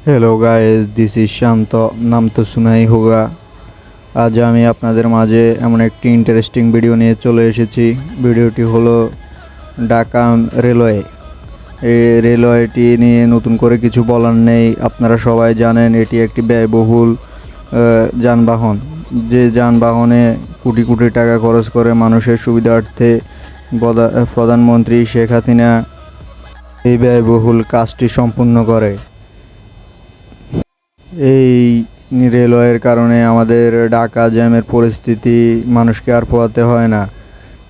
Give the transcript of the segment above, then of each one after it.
Hello guys, this is शांत। नाम तो सुना ही होगा। আজ আমি আপনাদের মাঝে এমন একটি ইন্টারেস্টিং ভিডিও নিয়ে চলে এসেছি। ভিডিওটি হলো ঢাকা রেলওয়ে। এই রেলওয়েটি নিয়ে নতুন করে কিছু বলার নেই। আপনারা সবাই জানেন এটি একটি ব্যয়বহুল যানবাহন। যে যানবাহনে কোটি কোটি টাকা খরচ করে মানুষের সুবিধার্থে প্রধানমন্ত্রী শেখ হাসিনা এই ব্যয়বহুল কাজটি সম্পূর্ণ করে। এই রেলওয়ের কারণে আমাদের ঢাকা জ্যামের পরিস্থিতি মানুষকে আর পোহাতে হয় না।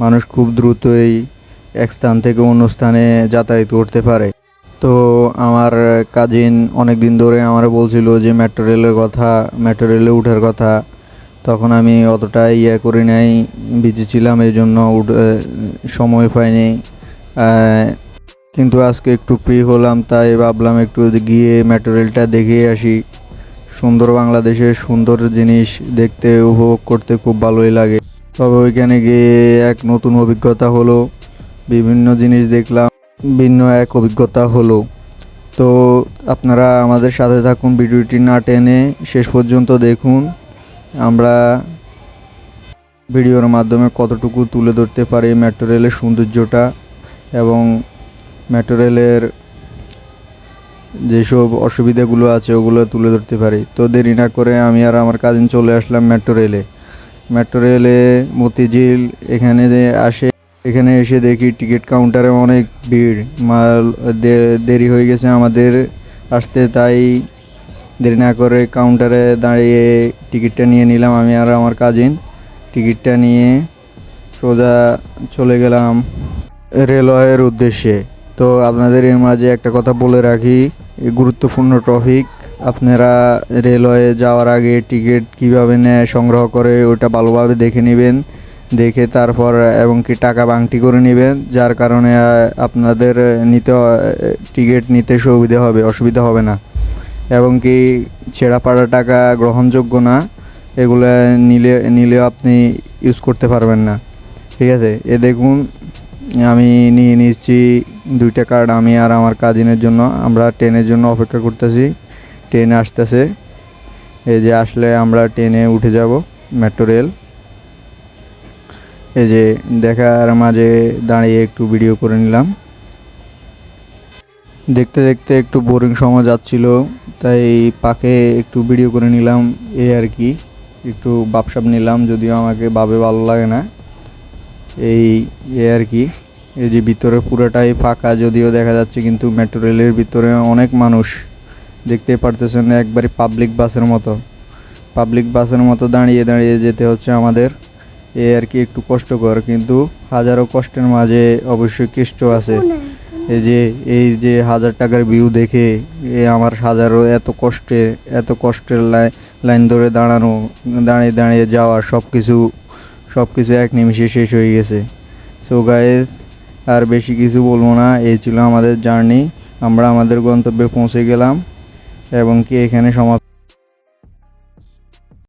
মানুষ খুব দ্রুতই এক স্থান থেকে অন্য স্থানে যাতায়াত করতে পারে। তো আমার কাজিন অনেক দিন ধরে আমার বলছিল যে মেট্রো রেলে ওঠার কথা। তখন আমি অতটা করি নাই, বিজি ছিলাম, এই জন্য সময় পাইনি। কিন্তু আজকে একটু ফ্রি হলাম, তাই ভাবলাম একটু গিয়ে মেট্রো রেলটা দেখে আসি। সুন্দর বাংলাদেশের সুন্দর জিনিস দেখতে উপভোগ করতে খুব ভালোই লাগে। তবে ওইখানে গিয়ে এক নতুন অভিজ্ঞতা হলো, বিভিন্ন জিনিস দেখলাম, ভিন্ন এক অভিজ্ঞতা হলো। তো আপনারা আমাদের সাথে থাকুন, ভিডিওটি না টেনে শেষ পর্যন্ত দেখুন। আমরা ভিডিওর মাধ্যমে কতটুকু তুলে ধরতে পারি মেট্রো রেলের সৌন্দর্যটা এবং মেট্রো রেলের যেসব অসুবিধাগুলো আছে ওগুলো তুলে ধরতে পারি। তো দেরি না করে আমি আর আমার কাজিন চলে আসলাম মেট্রো রেলে মতিঝিল। এখানে এসে দেখি টিকিট কাউন্টারে অনেক ভিড়। দেরি হয়ে গেছে আমাদের আসতে, তাই দেরি না করে কাউন্টারে দাঁড়িয়ে টিকিটটা নিয়ে নিলাম আমি আর আমার কাজিন। টিকিটটা নিয়ে সোজা চলে গেলাম রেলওয়ের উদ্দেশ্যে। তো আপনাদের এর মাঝে একটা কথা বলে রাখি, গুরুত্বপূর্ণ টপিক। আপনারা রেলওয়ে যাওয়ার আগে টিকিট কীভাবে নেয়, সংগ্রহ করে ওটা ভালোভাবে দেখে নেবেন। দেখে তারপর এবং কি টাকা বাংটি করে নেবেন, যার কারণে আপনাদের টিকিট নিতে অসুবিধা হবে না। এবং কি ছেঁড়া পাড়া টাকা গ্রহণযোগ্য না, এগুলো নিলেও আপনি ইউজ করতে পারবেন না। ঠিক আছে, দেখুন আমি নিয়ে নিচ্ছি 2টা কার্ড আমি আর আমার কাজিনের জন্য। আমরা ট্রেনের জন্য অপেক্ষা করতেছি, ট্রেন আসতেছে। এই যে আসলে আমরা ট্রেনে উঠে যাব মেট্রো রেল। এই যে দেখার মাঝে দাঁড়িয়ে একটু ভিডিও করে নিলাম। দেখতে দেখতে একটু বোরিং সময় যাচ্ছিল, তাই পাকে একটু ভিডিও করে নিলাম। এই আর কি, একটু বাপসাপ নিলাম, যদিও আমাকে ভালো লাগে না। এই আর কি। এই যে ভিতরে পুরোটাই ফাঁকা, যদিও দেখা যাচ্ছে, কিন্তু মেট্রো রেলের ভিতরে অনেক মানুষ দেখতে পারতেছেন। একবারে পাবলিক বাসের মতো দাঁড়িয়ে দাঁড়িয়ে যেতে হচ্ছে আমাদের। আর কি, একটু কষ্টকর, কিন্তু হাজারো কষ্টের মাঝে অবশ্যই কৃষ্ট আছে। এই যে 1000 টাকার ভিউ দেখে আমার হাজারো এত কষ্টের লাইন ধরে দাঁড়িয়ে দাঁড়িয়ে যাওয়া, সব কিছু এক নিমিষে শেষ হয়ে গেছে। সো গাইস, আর বেশি কিছু বলবো না। এই ছিল আমাদের জার্নি। আমরা আমাদের গন্তব্যে পৌঁছে গেলাম এবং কি এখানে সমাপ্ত।